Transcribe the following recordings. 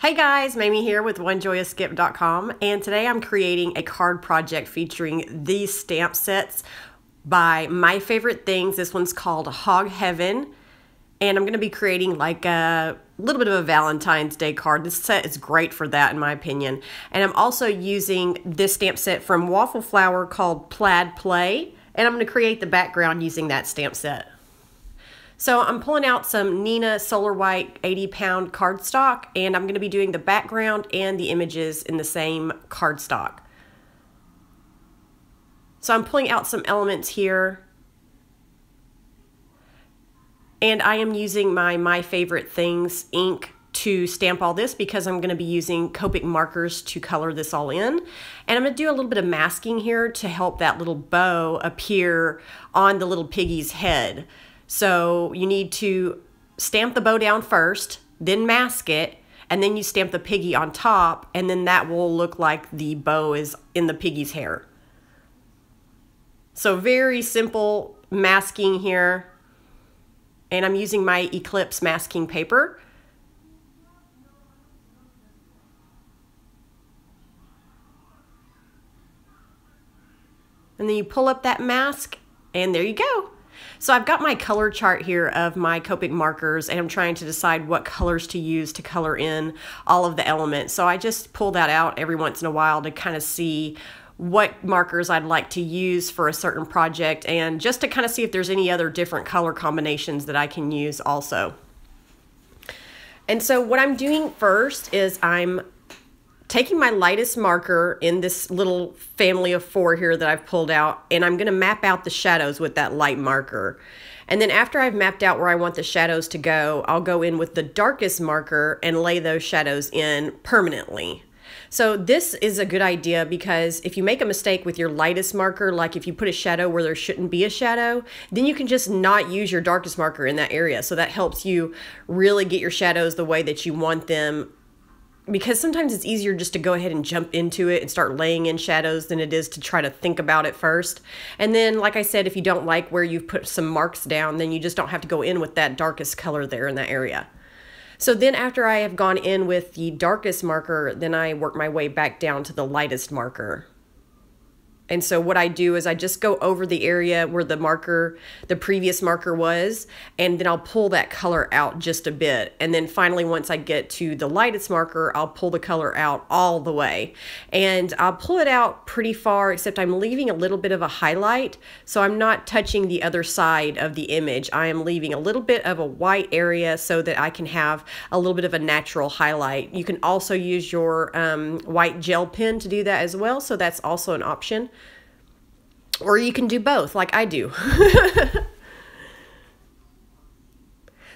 Hey guys, Mamie here with OneJoyousGift.com, and today I'm creating a card project featuring these stamp sets by My Favorite Things. This one's called Hog Heaven, and I'm going to be creating like a little bit of a Valentine's Day card. This set is great for that in my opinion. And I'm also using this stamp set from Waffle Flower called Plaid Play, and I'm going to create the background using that stamp set. So I'm pulling out some Nina Solar White 80-pound cardstock, and I'm going to be doing the background and the images in the same cardstock. So I'm pulling out some elements here, and I am using my Favorite Things ink to stamp all this because I'm going to be using Copic Markers to color this all in. And I'm going to do a little bit of masking here to help that little bow appear on the little piggy's head. So you need to stamp the bow down first, then mask it, and then you stamp the piggy on top, and then that will look like the bow is in the piggy's hair. So very simple masking here. And I'm using my Eclipse masking paper. And then you pull up that mask, and there you go. So I've got my color chart here of my Copic markers, and I'm trying to decide what colors to use to color in all of the elements. So I just pull that out every once in a while to kind of see what markers I'd like to use for a certain project, and just to kind of see if there's any other different color combinations that I can use also. And so what I'm doing first is I'm taking my lightest marker in this little family of 4 here that I've pulled out, and I'm going to map out the shadows with that light marker. And then after I've mapped out where I want the shadows to go, I'll go in with the darkest marker and lay those shadows in permanently. So this is a good idea because if you make a mistake with your lightest marker, like if you put a shadow where there shouldn't be a shadow, then you can just not use your darkest marker in that area. So that helps you really get your shadows the way that you want them, because sometimes it's easier just to go ahead and jump into it and start laying in shadows than it is to try to think about it first. And then, like I said, if you don't like where you've put some marks down, then you just don't have to go in with that darkest color there in that area. So then after I have gone in with the darkest marker, then I work my way back down to the lightest marker. And so what I do is I just go over the area where the previous marker was, and then I'll pull that color out just a bit. And then finally, once I get to the lightest marker, I'll pull the color out all the way. And I'll pull it out pretty far, except I'm leaving a little bit of a highlight. So I'm not touching the other side of the image. I am leaving a little bit of a white area so that I can have a little bit of a natural highlight. You can also use your white gel pen to do that as well. So that's also an option. Or you can do both, like I do.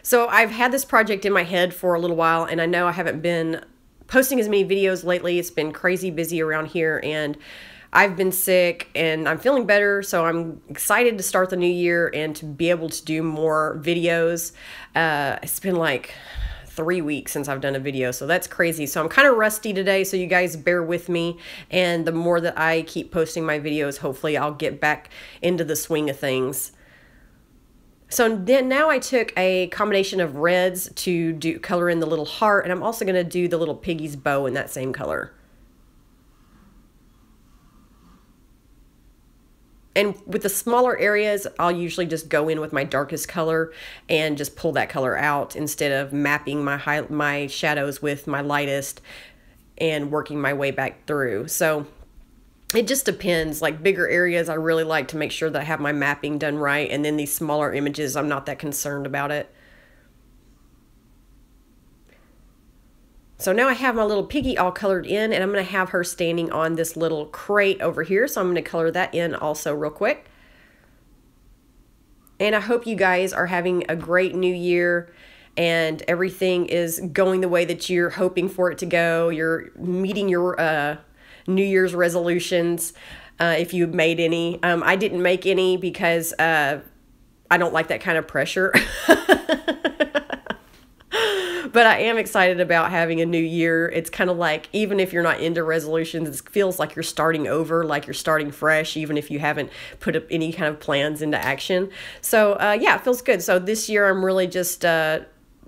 So I've had this project in my head for a little while, and I know I haven't been posting as many videos lately. It's been crazy busy around here, and I've been sick, and I'm feeling better, so I'm excited to start the new year and to be able to do more videos. It's been like 3 weeks since I've done a video, so that's crazy. So I'm kind of rusty today, so you guys bear with me, and the more that I keep posting my videos, hopefully I'll get back into the swing of things. So then now I took a combination of reds to color in the little heart, and I'm also going to do the little piggy's bow in that same color. And with the smaller areas, I'll usually just go in with my darkest color and just pull that color out instead of mapping my shadows with my lightest and working my way back through. So it just depends. Like bigger areas, I really like to make sure that I have my mapping done right. And then these smaller images, I'm not that concerned about it. So now I have my little piggy all colored in, and I'm going to have her standing on this little crate over here. So I'm going to color that in also real quick. And I hope you guys are having a great new year and everything is going the way that you're hoping for it to go. You're meeting your New Year's resolutions if you made any. I didn't make any because I don't like that kind of pressure. But I am excited about having a new year. It's kind of like, even if you're not into resolutions, it feels like you're starting over, like you're starting fresh, even if you haven't put up any kind of plans into action. So yeah, it feels good. So this year I'm really just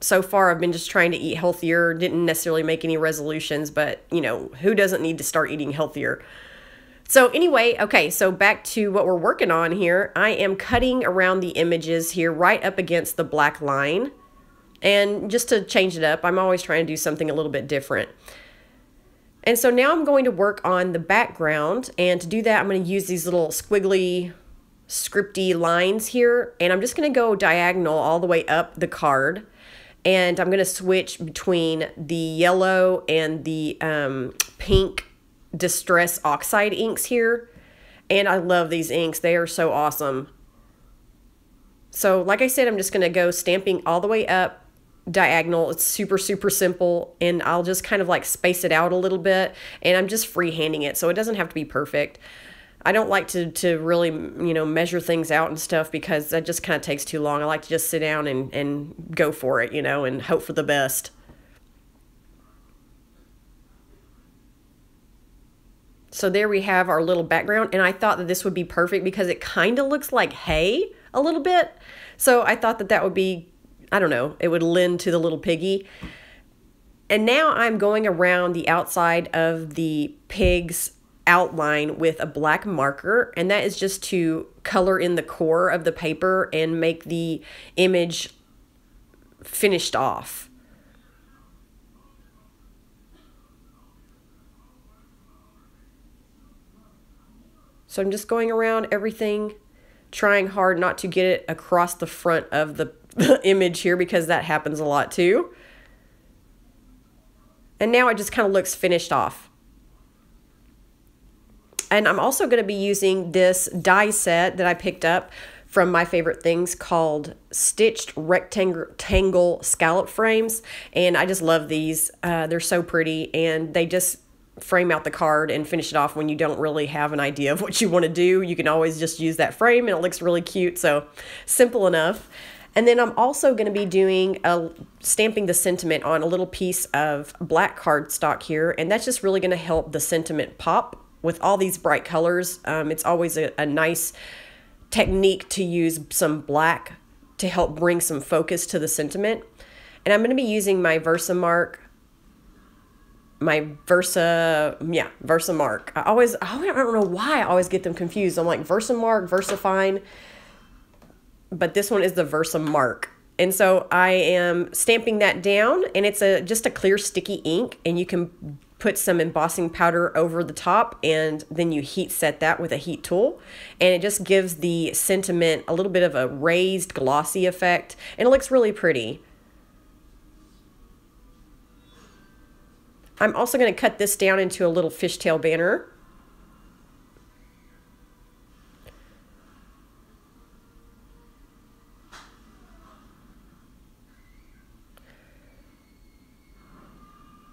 so far I've been just trying to eat healthier, didn't necessarily make any resolutions, but you know, who doesn't need to start eating healthier? So anyway, okay, so back to what we're working on here. I am cutting around the images here right up against the black line. And just to change it up, I'm always trying to do something a little bit different. And so now I'm going to work on the background, and to do that I'm going to use these little squiggly, scripty lines here, and I'm just going to go diagonal all the way up the card, and I'm going to switch between the yellow and the pink Distress Oxide inks here, and I love these inks. They are so awesome. So like I said, I'm just going to go stamping all the way up diagonal. It's super simple, and I'll just kind of like space it out a little bit, and I'm just freehanding it, so it doesn't have to be perfect. I don't like to really, you know, measure things out and stuff, because that just kind of takes too long. I like to just sit down and go for it, you know, and hope for the best. So there we have our little background, and I thought that this would be perfect because it kind of looks like hay a little bit. So I thought that that would be, I don't know, it would lend to the little piggy. And now I'm going around the outside of the pig's outline with a black marker, and that is just to color in the core of the paper and make the image finished off. So I'm just going around everything, trying hard not to get it across the front of the image here, because that happens a lot too. And now it just kind of looks finished off. And I'm also going to be using this die set that I picked up from My Favorite Things called Stitched Rectangle Scallop Frames. And I just love these. They're so pretty, and they just frame out the card and finish it off when you don't really have an idea of what you want to do. You can always just use that frame, and it looks really cute. So simple enough. And then I'm also going to be doing stamping the sentiment on a little piece of black cardstock here, and that's just really going to help the sentiment pop with all these bright colors. It's always a nice technique to use some black to help bring some focus to the sentiment. And I'm going to be using my Versamark, Versamark. I don't know why I always get them confused. I'm like Versamark, Versafine, but this one is the Versamark. And so I am stamping that down, and it's just a clear sticky ink, and you can put some embossing powder over the top, and then you heat set that with a heat tool, and it just gives the sentiment a little bit of a raised glossy effect, and it looks really pretty. I'm also going to cut this down into a little fishtail banner.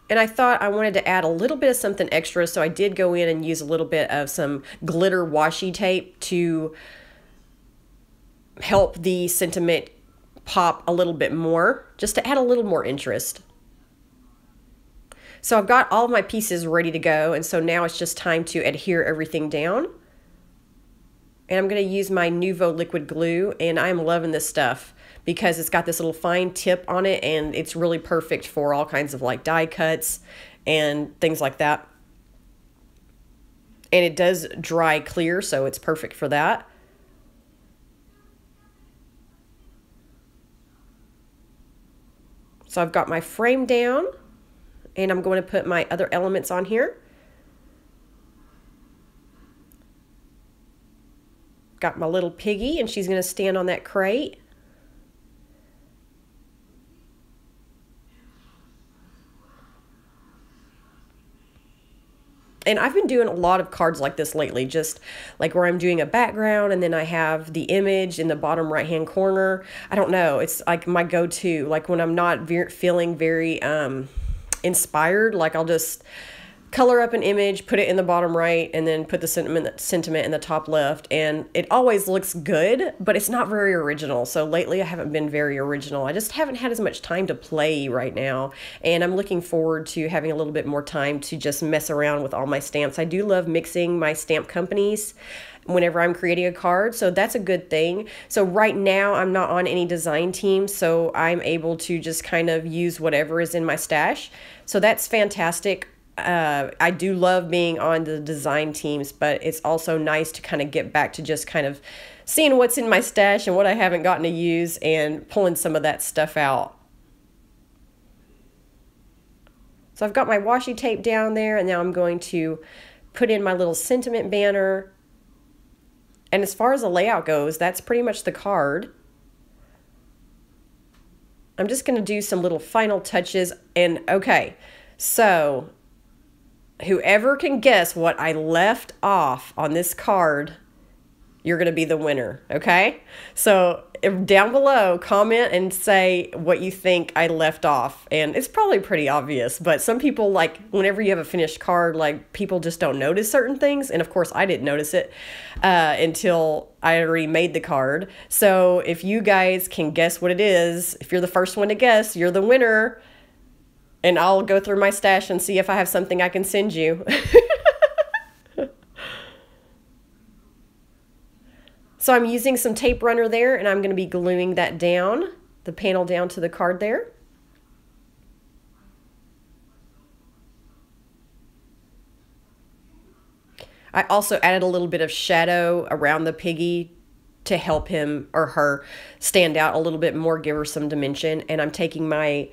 And I thought I wanted to add a little bit of something extra, so I did go in and use a little bit of some glitter washi tape to help the sentiment pop a little bit more, just to add a little more interest. So I've got all of my pieces ready to go, and so now it's just time to adhere everything down. And I'm going to use my Nuvo liquid glue, and I'm loving this stuff because it's got this little fine tip on it, and it's really perfect for all kinds of like die cuts and things like that. And it does dry clear, so it's perfect for that. So I've got my frame down, and I'm going to put my other elements on here. Got my little piggy, and she's going to stand on that crate. And I've been doing a lot of cards like this lately, just like where I'm doing a background and then I have the image in the bottom right hand corner. I don't know, it's like my go-to, like when I'm not feeling very inspired, like I'll just color up an image, put it in the bottom right, and then put the sentiment in the top left. And it always looks good, but it's not very original. So lately I haven't been very original. I just haven't had as much time to play right now. And I'm looking forward to having a little bit more time to just mess around with all my stamps. I do love mixing my stamp companies whenever I'm creating a card, so that's a good thing. So right now I'm not on any design team, so I'm able to just kind of use whatever is in my stash. So that's fantastic. I do love being on the design teams, but it's also nice to kind of get back to just kind of seeing what's in my stash and what I haven't gotten to use and pulling some of that stuff out. So I've got my washi tape down there, and now I'm going to put in my little sentiment banner. And as far as the layout goes, that's pretty much the card. I'm just going to do some little final touches. And okay, so whoever can guess what I left off on this card, you're going to be the winner, okay? So down below, comment and say what you think I left off. And it's probably pretty obvious, but some people, like, whenever you have a finished card, like, people just don't notice certain things. And of course, I didn't notice it until I already made the card. So if you guys can guess what it is, if you're the first one to guess, you're the winner. And I'll go through my stash and see if I have something I can send you. So I'm using some tape runner there, and I'm going to be gluing that down, the panel down to the card there. I also added a little bit of shadow around the piggy to help him or her stand out a little bit more, give her some dimension. And I'm taking my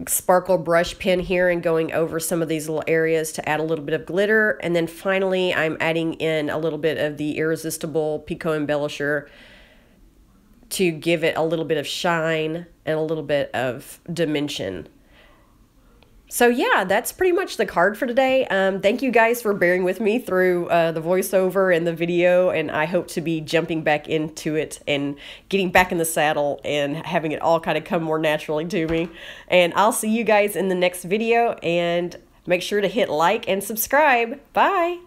sparkle brush pen here and going over some of these little areas to add a little bit of glitter. And then finally I'm adding in a little bit of the Irresistible Pico Embellisher to give it a little bit of shine and a little bit of dimension. So yeah, that's pretty much the card for today. Thank you guys for bearing with me through the voiceover and the video, and I hope to be jumping back into it and getting back in the saddle and having it all kind of come more naturally to me. And I'll see you guys in the next video, and make sure to hit like and subscribe. Bye!